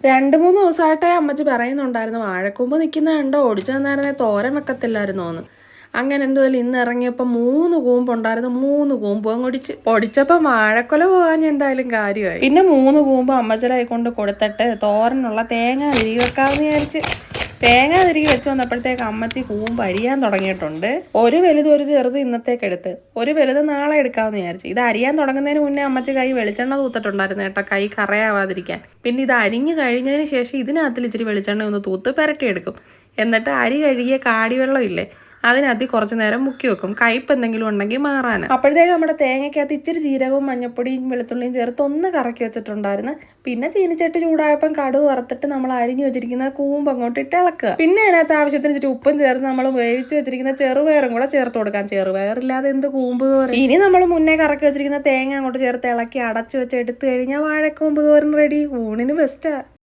2-3 ദിവസമായിട്ടേ അമ്മച്ചി പറയുന്നുണ്ടായിരുന്നു വാഴക്കൂമ്പ് നിൽക്കുന്ന കണ്ടോ ഒടിച്ചു തന്നായിരുന്നേ തോരൻ വെക്കത്തില്ലായിരുന്നോന്ന്. അങ്ങനെ എന്തുമല്ല ഇന്ന് ഇറങ്ങിയപ്പോൾ 3 കൂമ്പുണ്ടായിരുന്നു. 3 കൂമ്പും അങ്ങ് ഒടിച്ചപ്പോൾ വാഴക്കൊല പോകാൻ എന്തായാലും കാര്യമായി. പിന്നെ 3 കൂമ്പ് അമ്മച്ചിയുടെ കൈ കൊണ്ട് കൊടുത്തിട്ട് തോരനുള്ള തേങ്ങ തിരികെ വെക്കാമെന്ന് വിചാരിച്ച് തേങ്ങ തിരികെ വെച്ച് വന്നപ്പോഴത്തേക്ക് അമ്മച്ചി കൂമ്പ് അരിയാൻ തുടങ്ങിയിട്ടുണ്ട്. ഒരു വലുത് ഒരു ചെറുത് ഇന്നത്തേക്ക് എടുത്ത്, ഒരു വലുത് നാളെ എടുക്കാമെന്ന് വിചാരിച്ചു. ഇത് അരിയാൻ തുടങ്ങുന്നതിന് മുന്നേ അമ്മച്ചി കൈ വെളിച്ചെണ്ണ തൂത്തിട്ടുണ്ടായിരുന്നു കേട്ടോ, കൈ കറയാവാതിരിക്കാൻ. പിന്നെ ഇത് അരിഞ്ഞ് കഴിഞ്ഞതിന് ശേഷം ഇതിനകത്തിൽ ഇച്ചിരി വെളിച്ചെണ്ണ ഒന്ന് തൂത്ത് പുരട്ടിയെടുക്കും. എന്നിട്ട് അരി കഴുകിയ കാടിവെള്ളം ഇല്ലേ, അതിനകത്ത് കുറച്ച് നേരം മുക്കി വെക്കും, കയ്പ്പ് എന്തെങ്കിലും ഉണ്ടെങ്കിൽ മാറാൻ. അപ്പോഴത്തേക്ക് നമ്മുടെ തേങ്ങയ്ക്കകത്ത് ഇച്ചിരി ജീരകവും മഞ്ഞപ്പൊടിയും വെളുത്തുള്ളിയും ചേർത്ത് ഒന്ന് കറക്കി വെച്ചിട്ടുണ്ടായിരുന്നു. പിന്നെ ചീനിച്ചട്ടി ചൂടായപ്പം കടുക് വറുത്തിട്ട് നമ്മൾ അരിഞ്ഞു വെച്ചിരിക്കുന്ന കൂമ്പ് അങ്ങോട്ട് ഇട്ട് ഇളക്കുക. പിന്നെ അതിനകത്ത് ആവശ്യത്തിന് ഇച്ചിരി ഉപ്പും ചേർത്ത് നമ്മൾ വേവിച്ച് വെച്ചിരിക്കുന്ന ചെറുപയറും കൂടെ ചേർത്ത് കൊടുക്കാം. ചെറുപയറില്ലാതെ എന്ത് കൂമ്പ് തോരൻ. ഇനി നമ്മൾ മുന്നേ കറക്കി വെച്ചിരിക്കുന്ന തേങ്ങ അങ്ങോട്ട് ചേർത്ത് ഇളക്കി അടച്ചു വെച്ച് എടുത്തു കഴിഞ്ഞാൽ വാഴക്കൂമ്പ് തോരൻ റെഡി. ഊണിന് ബെസ്റ്റാ.